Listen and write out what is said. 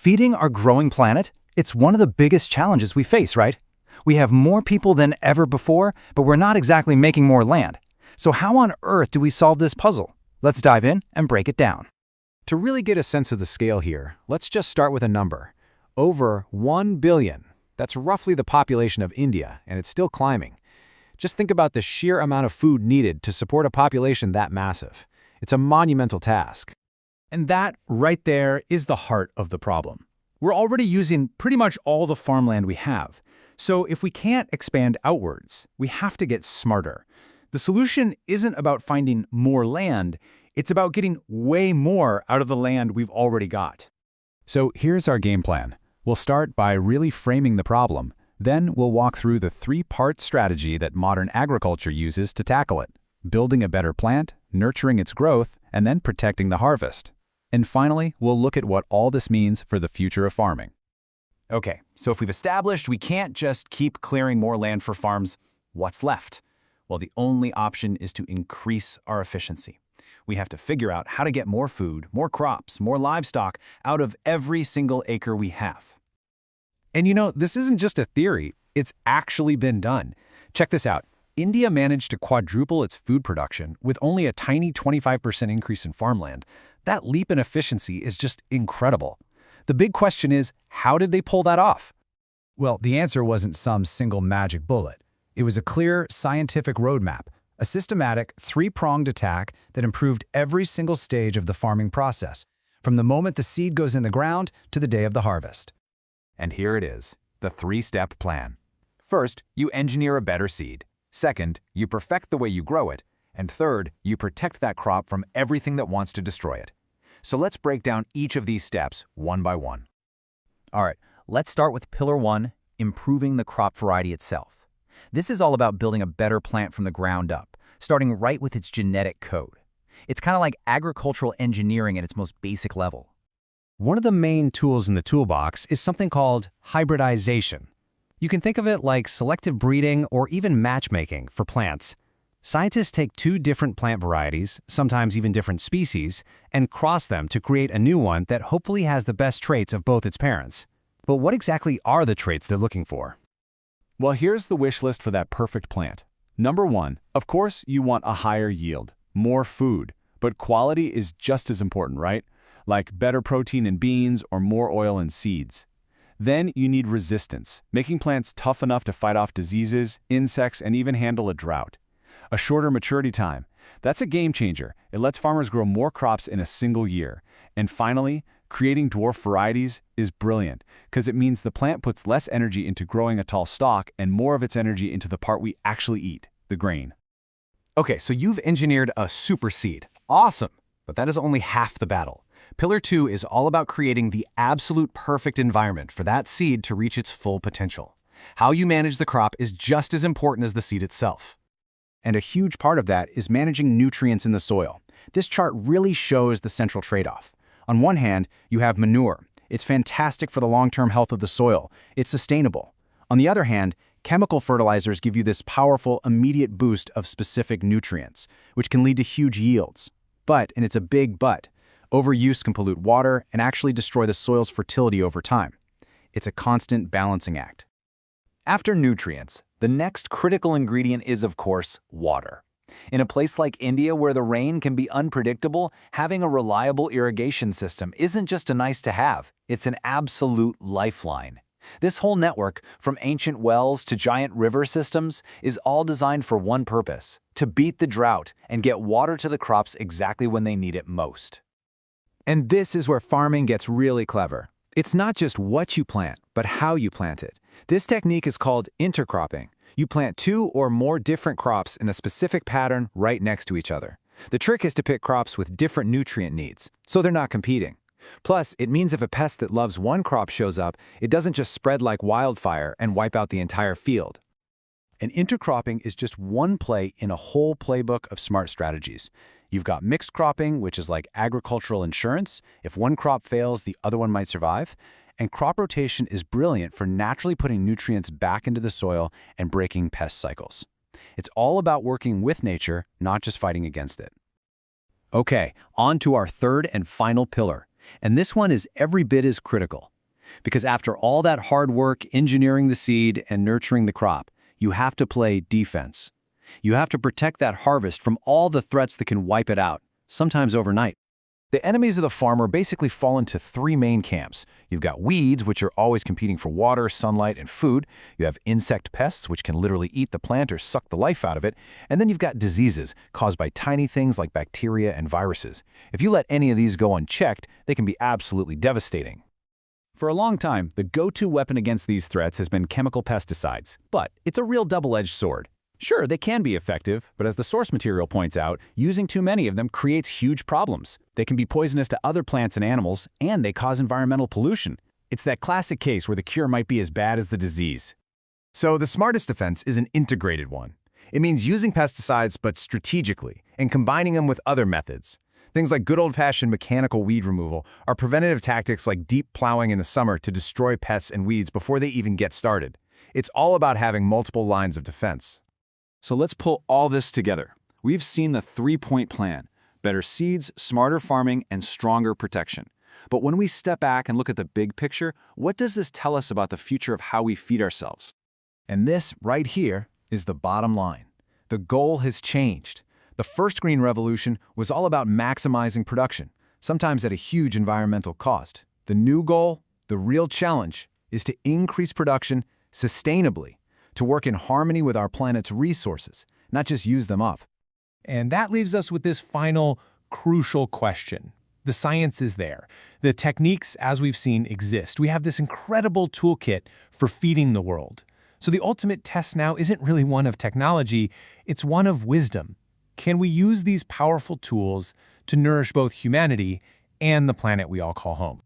Feeding our growing planet, it's one of the biggest challenges we face, right? We have more people than ever before, but we're not exactly making more land. So how on earth do we solve this puzzle? Let's dive in and break it down. To really get a sense of the scale here, let's just start with a number. Over 1 billion. That's roughly the population of India, and it's still climbing. Just think about the sheer amount of food needed to support a population that massive. It's a monumental task. And that, right there, is the heart of the problem. We're already using pretty much all the farmland we have. So if we can't expand outwards, we have to get smarter. The solution isn't about finding more land, it's about getting way more out of the land we've already got. So here's our game plan. We'll start by really framing the problem. Then we'll walk through the three-part strategy that modern agriculture uses to tackle it: building a better plant, nurturing its growth, and then protecting the harvest. And finally, we'll look at what all this means for the future of farming. Okay, so if we've established we can't just keep clearing more land for farms, what's left? Well, the only option is to increase our efficiency. We have to figure out how to get more food, more crops, more livestock out of every single acre we have. And you know, this isn't just a theory, it's actually been done. Check this out. India managed to quadruple its food production with only a tiny 25% increase in farmland. That leap in efficiency is just incredible. The big question is, how did they pull that off? Well, the answer wasn't some single magic bullet. It was a clear scientific roadmap, a systematic, three-pronged attack that improved every single stage of the farming process, from the moment the seed goes in the ground to the day of the harvest. And here it is, the three-step plan. First, you engineer a better seed. Second, you perfect the way you grow it. And third, you protect that crop from everything that wants to destroy it. So let's break down each of these steps one by one. All right, let's start with Pillar 1, improving the crop variety itself. This is all about building a better plant from the ground up, starting right with its genetic code. It's kind of like agricultural engineering at its most basic level. One of the main tools in the toolbox is something called hybridization. You can think of it like selective breeding or even matchmaking for plants. Scientists take two different plant varieties, sometimes even different species, and cross them to create a new one that hopefully has the best traits of both its parents. But what exactly are the traits they're looking for? Well, here's the wish list for that perfect plant. Number 1, of course, you want a higher yield, more food, but quality is just as important, right? Like better protein in beans or more oil in seeds. Then you need resistance, making plants tough enough to fight off diseases, insects, and even handle a drought. A shorter maturity time. That's a game changer. It lets farmers grow more crops in a single year. And finally, creating dwarf varieties is brilliant because it means the plant puts less energy into growing a tall stalk and more of its energy into the part we actually eat, the grain. Okay, so you've engineered a super seed. Awesome! But that is only half the battle. Pillar 2 is all about creating the absolute perfect environment for that seed to reach its full potential. How you manage the crop is just as important as the seed itself. And a huge part of that is managing nutrients in the soil. This chart really shows the central trade-off. On one hand, you have manure. It's fantastic for the long-term health of the soil. It's sustainable. On the other hand, chemical fertilizers give you this powerful, immediate boost of specific nutrients, which can lead to huge yields. But, and it's a big but, overuse can pollute water and actually destroy the soil's fertility over time. It's a constant balancing act. After nutrients, the next critical ingredient is, of course, water. In a place like India where the rain can be unpredictable, having a reliable irrigation system isn't just a nice-to-have, it's an absolute lifeline. This whole network, from ancient wells to giant river systems, is all designed for one purpose: to beat the drought and get water to the crops exactly when they need it most. And this is where farming gets really clever. It's not just what you plant, but how you plant it. This technique is called intercropping. You plant two or more different crops in a specific pattern right next to each other. The trick is to pick crops with different nutrient needs, so they're not competing. Plus, it means if a pest that loves one crop shows up, it doesn't just spread like wildfire and wipe out the entire field. And intercropping is just one play in a whole playbook of smart strategies. You've got mixed cropping, which is like agricultural insurance. If one crop fails, the other one might survive. And crop rotation is brilliant for naturally putting nutrients back into the soil and breaking pest cycles. It's all about working with nature, not just fighting against it. Okay, on to our third and final pillar. And this one is every bit as critical: Because after all that hard work engineering the seed and nurturing the crop, you have to play defense. You have to protect that harvest from all the threats that can wipe it out, sometimes overnight. The enemies of the farmer basically fall into three main camps. You've got weeds, which are always competing for water, sunlight, and food. You have insect pests, which can literally eat the plant or suck the life out of it. And then you've got diseases, caused by tiny things like bacteria and viruses. If you let any of these go unchecked, they can be absolutely devastating. For a long time, the go-to weapon against these threats has been chemical pesticides. But it's a real double-edged sword. Sure, they can be effective, but as the source material points out, using too many of them creates huge problems. They can be poisonous to other plants and animals, and they cause environmental pollution. It's that classic case where the cure might be as bad as the disease. So the smartest defense is an integrated one. It means using pesticides but strategically and combining them with other methods. Things like good old-fashioned mechanical weed removal or preventative tactics like deep plowing in the summer to destroy pests and weeds before they even get started. It's all about having multiple lines of defense. So let's pull all this together. We've seen the three-point plan: better seeds, smarter farming, and stronger protection. But when we step back and look at the big picture, what does this tell us about the future of how we feed ourselves? And this right here is the bottom line. The goal has changed. The first green revolution was all about maximizing production, sometimes at a huge environmental cost. The new goal, the real challenge, is to increase production sustainably, to work in harmony with our planet's resources, not just use them up. And that leaves us with this final, crucial question. The science is there. The techniques, as we've seen, exist. We have this incredible toolkit for feeding the world. So the ultimate test now isn't really one of technology, it's one of wisdom. Can we use these powerful tools to nourish both humanity and the planet we all call home?